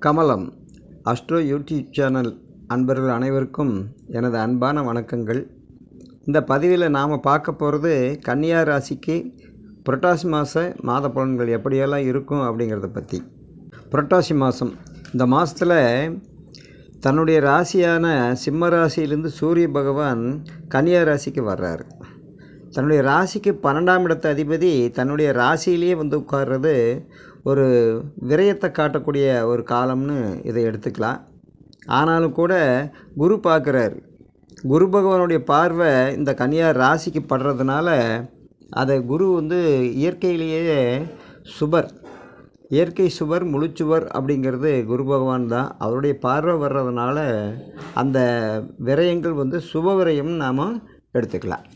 கமலம் astro YouTube channel அன்பர்கள் அனைவருக்கும் எனது அன்பான வணக்கங்கள். இந்த பதிவில் நாம் பார்க்க போகிறது கன்னியா ராசிக்கு புரட்டாசி மாத பலன்கள் எப்படியெல்லாம் இருக்கும் அப்படிங்கிறத பற்றி. புரட்டாசி மாதம், இந்த மாதத்தில் தன்னுடைய ராசியான சிம்ம ராசியிலிருந்து சூரிய பகவான் கன்னியா ராசிக்கு வர்றார். தன்னுடைய ராசிக்கு 12ஆம் இடத்து அதிபதி தன்னுடைய ராசியிலேயே வந்து உட்கார்றது ஒரு விரயத்தை காட்டக்கூடிய ஒரு காலம்னு இதை எடுத்துக்கலாம். ஆனாலும் கூட குரு பார்க்குறார். குரு பகவானுடைய பார்வை இந்த கன்னியா ராசிக்கு படுறதுனால அதை குரு வந்து இயற்கையிலேயே சுபர், இயற்கை சுவர் முழுச்சுவர் அப்படிங்கிறது குரு பகவான் தான். அவருடைய பார்வை வர்றதுனால அந்த விரயங்கள் வந்து சுப விரயம்னு நாம் எடுத்துக்கலாம்.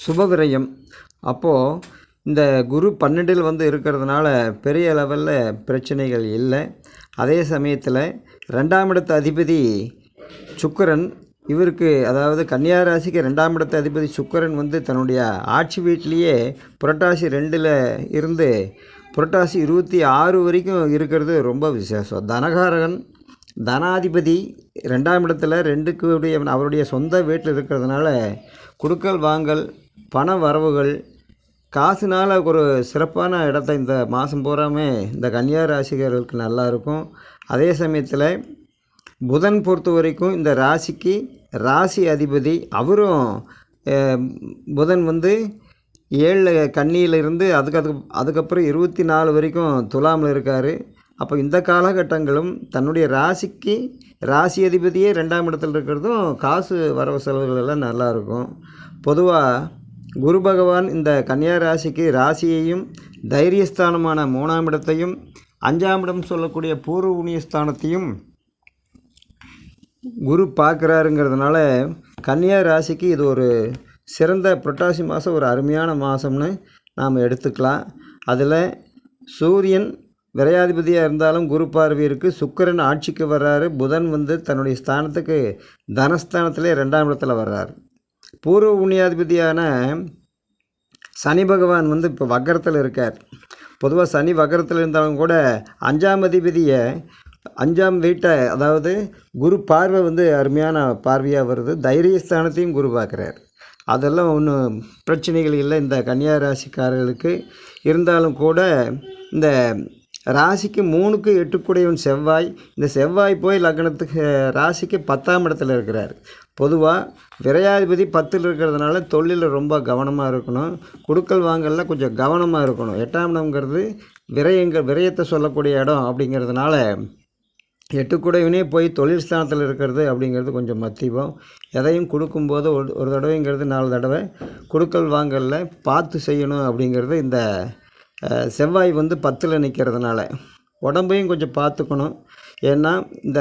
சுப விரயம் அப்போது இந்த குரு 12 வந்து இருக்கிறதுனால பெரிய லெவலில் பிரச்சனைகள் இல்லை. அதே சமயத்தில் 2ஆம் இடத்து அதிபதி சுக்கிரன், இவருக்கு அதாவது கன்னியா ராசிக்கு 2ஆம் இடத்து அதிபதி சுக்கிரன் வந்து தன்னுடைய ஆட்சி வீட்டிலேயே புரட்டாசி 2 இருந்து புரட்டாசி 26 வரைக்கும் இருக்கிறது ரொம்ப விசேஷம். தனகாரகன் தனாதிபதி 2ஆம் இடத்துல 2க்கு அவருடைய சொந்த வீட்டில் இருக்கிறதுனால குடுக்கல் வாங்கல், பண வரவுகள், காசுனால் ஒரு சிறப்பான இடத்த இந்த மாதம் பூராமே இந்த கன்னியா ராசிக்காரர்களுக்கு நல்லாயிருக்கும். அதே சமயத்தில் புதன் பொறுத்த வரைக்கும் இந்த ராசிக்கு ராசி அதிபதி அவரும் புதன் வந்து 7 கன்னியிலிருந்து அதுக்கப்புறம் 24 வரைக்கும் துலாமில் இருக்கார். அப்போ இந்த காலகட்டங்களும் தன்னுடைய ராசிக்கு ராசி அதிபதியே 2ஆம் இடத்துல இருக்கிறதும் காசு வரவு செலவுகள் எல்லாம் நல்லாயிருக்கும். பொதுவாக குரு பகவான் இந்த கன்னியா ராசிக்கு ராசியையும் தைரியஸ்தானமான 3ஆம் இடத்தையும் 5ஆம் இடம் சொல்லக்கூடிய பூர்வ புண்ணியஸ்தானத்தையும் குரு பார்க்குறாருங்கிறதுனால கன்னியா ராசிக்கு இது ஒரு சிறந்த புரட்டாசி மாதம், ஒரு அருமையான மாதம்னு நாம் எடுத்துக்கலாம். அதில் சூரியன் விரையாதிபதியாக இருந்தாலும் குரு பார்வை இருக்குது. சுக்கிரன் ஆட்சிக்கு வர்றாரு. புதன் வந்து தன்னுடைய ஸ்தானத்துக்கு தனஸ்தானத்திலே 2ஆம் இடத்துல வர்றார். பூர்வ புண்ணியாதிபதியான சனி பகவான் வந்து இப்போ வக்கரத்தில் இருக்கார். பொதுவாக சனி வக்கரத்தில் இருந்தாலும் கூட 5ஆம் அதிபதியை 5ஆம் வீட்டை அதாவது குரு பார்வை வந்து அருமையான பார்வையாக வருது. தைரியஸ்தானத்தையும் குரு பார்க்குறார். அதெல்லாம் ஒன்றும் பிரச்சனைகள் இல்லை இந்த கன்னியா ராசிக்காரர்களுக்கு. இருந்தாலும் கூட இந்த ராசிக்கு 3க்கு 8 செவ்வாய், இந்த செவ்வாய் போய் லக்னத்துக்கு ராசிக்கு 10ஆம் இடத்துல இருக்கிறார். பொதுவாக விரையாதிபதி 10ல் இருக்கிறதுனால தொழிலில் ரொம்ப கவனமாக இருக்கணும். குடுக்கல் வாங்கலில் கொஞ்சம் கவனமாக இருக்கணும். 8ஆம் இடம்ங்கிறது விரயத்தை சொல்லக்கூடிய இடம் அப்படிங்கிறதுனால 8 போய் தொழில் ஸ்தானத்தில் இருக்கிறது அப்படிங்கிறது கொஞ்சம் மத்தியம். எதையும் கொடுக்கும்போது ஒரு தடவைங்கிறது 4 தடவை குடுக்கல் வாங்கலில் பார்த்து செய்யணும் அப்படிங்கிறது இந்த செவ்வாய் வந்து 10ல் நிற்கிறதுனால உடம்பையும் கொஞ்சம் பார்த்துக்கணும். ஏன்னா இந்த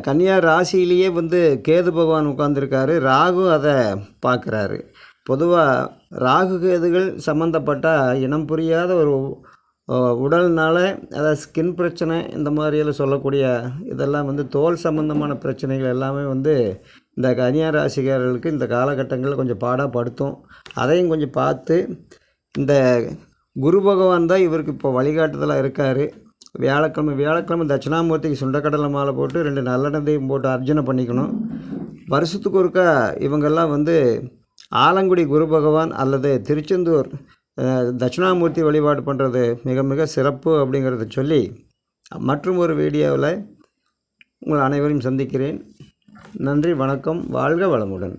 கன்னியா ராசியிலேயே வந்து கேது பகவான் உட்கார்ந்துருக்காரு. ராகு அதை பார்க்குறாரு. பொதுவாக ராகு கேதுகள் சம்மந்தப்பட்ட இனம் புரியாத ஒரு உடல்னால், அதாவது ஸ்கின் பிரச்சனை இந்த மாதிரியெல்லாம் சொல்லக்கூடிய இதெல்லாம் வந்து தோல் சம்பந்தமான பிரச்சனைகள் எல்லாமே வந்து இந்த கன்னியா ராசிக்காரர்களுக்கு இந்த காலகட்டங்களில் கொஞ்சம் பாடப்படுத்தும். அதையும் கொஞ்சம் பார்த்து இந்த குரு பகவான் தான் இவருக்கு இப்போ வழிகாட்டுதலாக இருக்கார். வியாழக்கிழமை தட்சிணாமூர்த்திக்கு சுண்டக்கடலை மாலை போட்டு 2 நல்லெண்ணெயும் போட்டு அர்ச்சனை பண்ணிக்கணும். வருஷத்துக்கு ஒருக்கா இவங்கெல்லாம் வந்து ஆலங்குடி குரு பகவான் அல்லது திருச்செந்தூர் தட்சிணாமூர்த்தி வழிபாடு பண்ணுறது மிக மிக சிறப்பு அப்படிங்கிறத சொல்லி மற்றும் ஒரு வீடியோவில் உங்கள் அனைவரையும் சந்திக்கிறேன். நன்றி, வணக்கம், வாழ்க வளமுடன்.